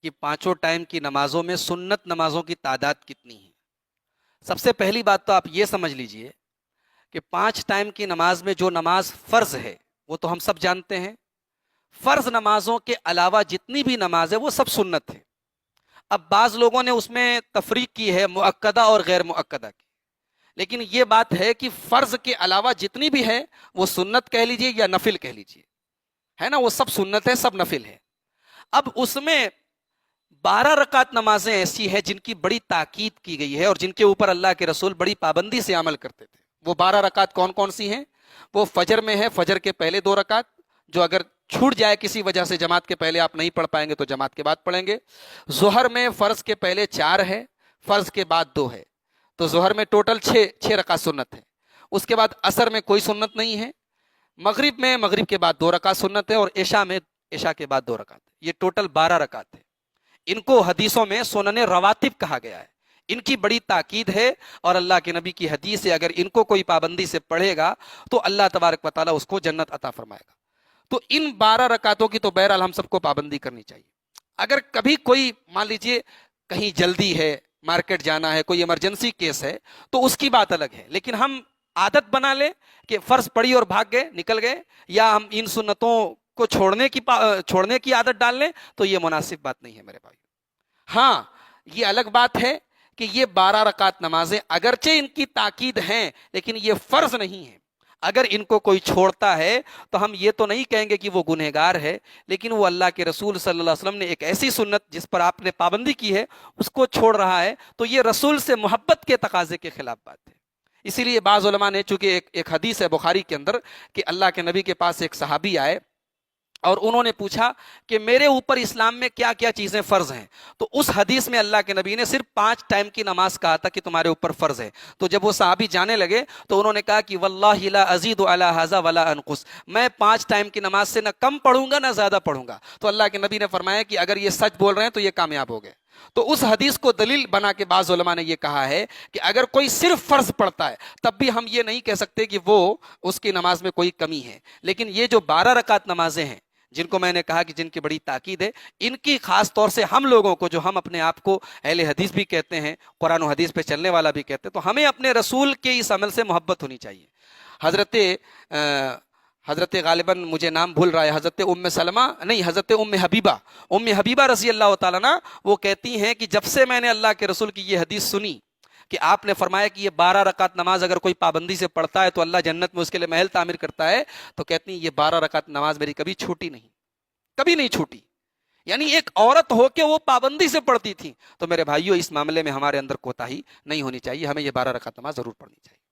کہ پانچوں ٹائم کی نمازوں میں سنت نمازوں کی تعداد کتنی ہے۔ سب سے پہلی بات تو آپ یہ سمجھ لیجئے کہ 5 ٹائم کی نماز میں جو نماز فرض ہے وہ تو ہم سب جانتے ہیں، فرض نمازوں کے علاوہ جتنی بھی نماز ہے وہ سب سنت ہے۔ اب بعض لوگوں نے اس میں تفریق کی ہے مؤکدہ اور غیر مؤکدہ کی، لیکن یہ بات ہے کہ فرض کے علاوہ جتنی بھی ہے وہ سنت کہہ لیجئے یا نفل کہہ لیجئے، ہے نا، وہ سب سنت ہے، سب نفل ہے۔ اب اس میں 12 رکعت نمازیں ایسی ہیں جن کی بڑی تاکید کی گئی ہے اور جن کے اوپر اللہ کے رسول بڑی پابندی سے عمل کرتے تھے۔ وہ 12 رکعت کون کون سی ہیں؟ وہ فجر میں ہے، فجر کے پہلے 2 رکعت، جو اگر چھوٹ جائے کسی وجہ سے جماعت کے پہلے آپ نہیں پڑھ پائیں گے تو جماعت کے بعد پڑھیں گے۔ ظہر میں فرض کے پہلے 4 ہے، فرض کے بعد 2 ہے، تو ظہر میں ٹوٹل 6 رکعت سنت ہے۔ اس کے بعد عصر میں کوئی سنت نہیں ہے۔ مغرب میں مغرب کے بعد 2 رکعت سنت ہے، اور عشاء میں عشاء کے بعد 2 رکعت۔ یہ ٹوٹل 12 رکعت ہے۔ ان کو حدیثوں میں سنن رواتب کہا گیا ہے، ان کی بڑی تاکید ہے، اور اللہ کے نبی کی حدیث ہے اگر ان کو کوئی پابندی سے پڑھے گا تو اللہ تبارک و تعالیٰ اس کو جنت عطا فرمائے گا۔ تو ان 12 رکعتوں کی تو بہرحال ہم سب کو پابندی کرنی چاہیے۔ اگر کبھی کوئی مان لیجئے کہیں جلدی ہے، مارکیٹ جانا ہے، کوئی ایمرجنسی کیس ہے، تو اس کی بات الگ ہے، لیکن ہم عادت بنا لیں کہ فرض پڑھی اور بھاگ گئے، نکل گئے، یا ہم ان سنتوں کو چھوڑنے کی عادت ڈال لیں، تو یہ مناسب بات نہیں ہے میرے بھائی۔ ہاں، یہ الگ بات ہے کہ یہ 12 رکعت نمازیں اگرچہ ان کی تاکید ہیں لیکن یہ فرض نہیں ہے۔ اگر ان کو کوئی چھوڑتا ہے تو ہم یہ تو نہیں کہیں گے کہ وہ گنہگار ہے، لیکن وہ اللہ کے رسول صلی اللہ علیہ وسلم نے ایک ایسی سنت جس پر آپ نے پابندی کی ہے اس کو چھوڑ رہا ہے، تو یہ رسول سے محبت کے تقاضے کے خلاف بات ہے۔ اسی لیے بعض علماء نے، چونکہ ایک حدیث ہے بخاری کے اندر کہ اللہ کے نبی کے پاس ایک صحابی آئے اور انہوں نے پوچھا کہ میرے اوپر اسلام میں کیا کیا چیزیں فرض ہیں، تو اس حدیث میں اللہ کے نبی نے صرف 5 ٹائم کی نماز کہا تھا کہ تمہارے اوپر فرض ہے۔ تو جب وہ صحابی جانے لگے تو انہوں نے کہا کہ واللہ لا ازید علی ھذا ولا انقص، میں 5 ٹائم کی نماز سے نہ کم پڑھوں گا نہ زیادہ پڑھوں گا۔ تو اللہ کے نبی نے فرمایا کہ اگر یہ سچ بول رہے ہیں تو یہ کامیاب ہو گئے۔ تو اس حدیث کو دلیل بنا کے بعض علماء نے یہ کہا ہے کہ اگر کوئی صرف فرض پڑھتا ہے تب بھی ہم یہ نہیں کہہ سکتے کہ وہ اس کی نماز میں کوئی کمی ہے، لیکن یہ جو 12 رکعت نمازیں ہیں جن کو میں نے کہا کہ جن کی بڑی تاکید ہے، ان کی خاص طور سے ہم لوگوں کو، جو ہم اپنے آپ کو اہل حدیث بھی کہتے ہیں، قرآن و حدیث پہ چلنے والا بھی کہتے ہیں، تو ہمیں اپنے رسول کے اس عمل سے محبت ہونی چاہیے۔ حضرت غالباً مجھے نام بھول رہا ہے، حضرت ام سلمہ نہیں، حضرت ام حبیبہ رضی اللہ تعالیٰ عنہ، وہ کہتی ہیں کہ جب سے میں نے اللہ کے رسول کی یہ حدیث سنی کہ آپ نے فرمایا کہ یہ 12 رکعت نماز اگر کوئی پابندی سے پڑھتا ہے تو اللہ جنت میں اس کے لیے محل تعمیر کرتا ہے، تو کہتی ہیں یہ 12 رکعت نماز میری کبھی چھوٹی نہیں، کبھی نہیں چھوٹی۔ یعنی ایک عورت ہو کے وہ پابندی سے پڑھتی تھی۔ تو میرے بھائیوں، اس معاملے میں ہمارے اندر کوتاہی نہیں ہونی چاہیے، ہمیں یہ 12 رکعت نماز ضرور پڑھنی چاہیے۔